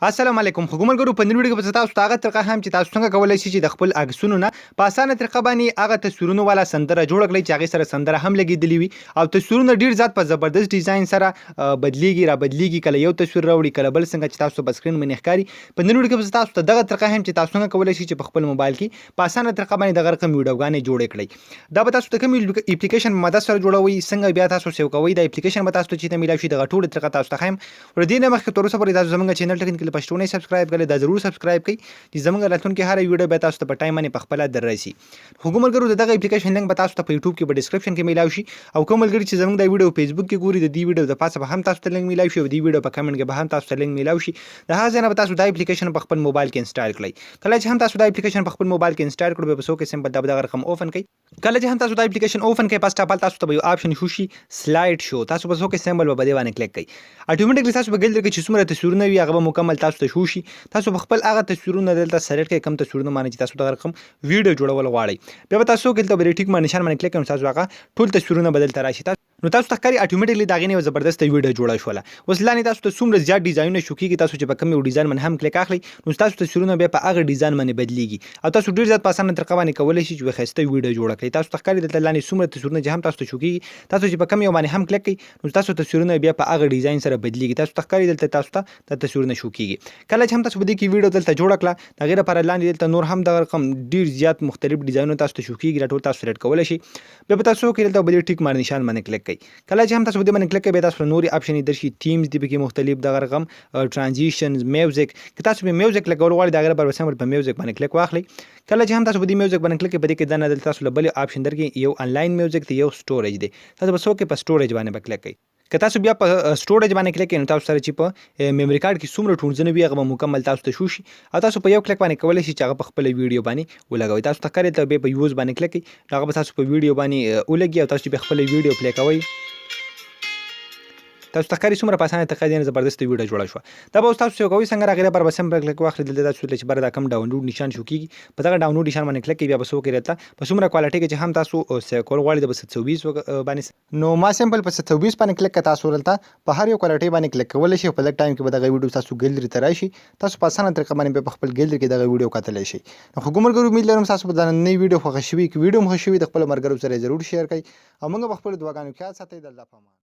السلام علیکم خو ګمل ګرو په نن ویډیو کې تاسو ته هغه طریقه هم چې تاسو څنګه کولای شئ چې د خپل عکسونو نه په اسانه طریقه باندې هغه تصویرونه والا سندره جوړ کړئ چې هغه سره سندره هم لګیدلی وي او تصویرونه ډیر زیات په زبردست ډیزاین سره بدلیږي کله یو تصویر راوړي کله بل څنګه چې تاسو په سکرین باندې ښکاري په نن ویډیو کې تاسو ته دغه طریقه هم چې تاسو څنګه کولای شئ چې په خپل موبایل کې په اسانه طریقه باندې دغه رقم ویډیوګانې جوړ کړئ دا به تاسو ته کوم اپلیکیشن مدد سره جوړوي څنګه بیا تاسو سیو کوئ دا اپلیکیشن به تاسو ته چې ملای شي دغه ټول طریقه تاسو ته خایم ور دې نه مخکې تر اوسه پورې تاسو زموږ چینل ټکنیکل پښتو نه سبسکرایب کړئ دا ضرور سبسکرایب کړئ چې زموږ راتلونکي هر ویډیو به تاسو ته په ټایم باندې په خپل در راشي خو کوم ملګرو دغه اپلیکیشن لینک به تاسو ته په یوټیوب کې په ډسکرپشن کې میلاوي شي او کوم ملګری چې زموږ د ویډیو فیسبوک کې ګوري د دې ویډیو د پاسه به هم تاسو ته لینک میلاوي شي او د ویډیو په کمنټ کې به هم تاسو ته لینک میلاوي شي د هغه ځای نه به تاسو د اپلیکیشن په خپل موبایل کې انسټال کړئ کله چې هم تاسو د اپلیکیشن په خپل موبایل کې انسټال کړئ به سو کې سمپل دغه رقم اوپن کړئ کله چې هم تاسو د اپلیکیشن اوپن کړئ پس ټاپل تاسو ته یو آپشن شي سلایډ شو تاسو به سو کې سمبل به دی باندې کلیک کړئ اتوماتیکلی تاسو به ګل درکې چې څومره تصویرونه وي هغه مکمل تاسو ته شو شي تاسو په خپل هغه تصویرونه دلته سلیکټ کړئ کوم تصویرونه باندې چې تاسو دغه رقم ویډیو جوړول غواړئ بیا به تاسو دلته به ټیک باندې نشان باندې کلیک کړئ تاسو هغه ټول تصویرونه بدلته راشي نو تاسو ته ښکاري اتوماتیکلی دا غینه زبردست ویډیو جوړه شوله اوس لاندې تاسو ته څومره زیات ډیزاینونه شو کیږي تاسو چې په کوم ډیزاین باندې هم کلیک اخلي نو تاسو تصویرونه به په هغه ډیزاین باندې بدلیږي او تاسو ډیر زیات په اسانه طریقه باندې کولای شئ چې خسته ویډیو جوړه کړئ تاسو ته ښکاري دلته لاندې څومره تصویرونه چې هم تاسو ته شو کیږي تاسو چې په کوم یو باندې هم کلیک کړئ نو تاسو تصویرونه بیا په هغه ډیزاین سره بدلیږي تاسو ته ښکاري دلته تاسو ته د تصویرونه شو کیږي کله چې هم تاسو بده کې ویډیو دلته جوړ کړه دا غیر پر لاندې دلته نور هم د رقم ډیر زیات مختلف ډیزاینونه تاسو ته شو کیږي ټول تاسو سلیکټ کولای شئ بیا به تاسو کې دلته بل ټیک مار نشان باندې کلیک کړئ کله چې هم تاسو بده باندې کلیک کړئ تاسو نوري اپشن درشي تیمز دی پکې مختلف دغه رقم ترانزیشنز میوزیک که تاسو به میوزیک لګول غواړئ دا غیر پر سمبل په میوزیک باندې کلیک واخلئ کله چې هم تاسو بده میوزیک باندې کلیک کړئ بده کې دا نه دلته تاسو بل اپشن درکې یو انلاین میوزیک دی یو سټوریج دی تاسو به سو کې په سټوریج باندې کلیک کړئ که تاسو بیا په سټوریج باندې کلیک کړئ نو تاسو سره چې په میموري کارت کې څومره ټولزونه وي هغه مکمل تاسو ته شو شي او تاسو په یو کلیک باندې کولای شئ چې هغه په خپل ویډیو باندې ولګوئ تاسو ته ښکاري ته په یوز باندې کلیک کړئ هغه به تاسو په ویډیو باندې ولګي او تاسو چې په خپل ویډیو پلی کوئ تاسو ته ښکاري څومره په اسانه طریقه دې زبردست ویډیو جوړه شوه دا به اوس تاسو کوئ څنګه راغلی پر بسم پر کلیک واخلئ دلته تاسو چې بر دا کم ډاونلوډ نشان شو کیږي په دغه ډاونلوډ نشان باندې کلیک کړئ بیا به سو کې راته په څومره کوالټي کې چې هم تاسو سیو کول غواړئ د 720 باندې نو ما سمپل په 720 باندې کلیک کړه تاسو ورته په هر یو کوالټي باندې کلیک کولای شئ په لږ ټایم کې به دغه ویډیو تاسو ګیلري ته راشي تاسو په اسانه طریقه باندې په خپل ګیلري کې دغه ویډیو کتلی شئ نو خو ګمر ګرو امید لرم تاسو په دا نوې ویډیو خوښ شوي کې ویډیو مو خوښ شوي د خپل مرګرو سره ضرور شیر کړئ او موږ په خپل دعاګانو کې ساتئ د الله په امان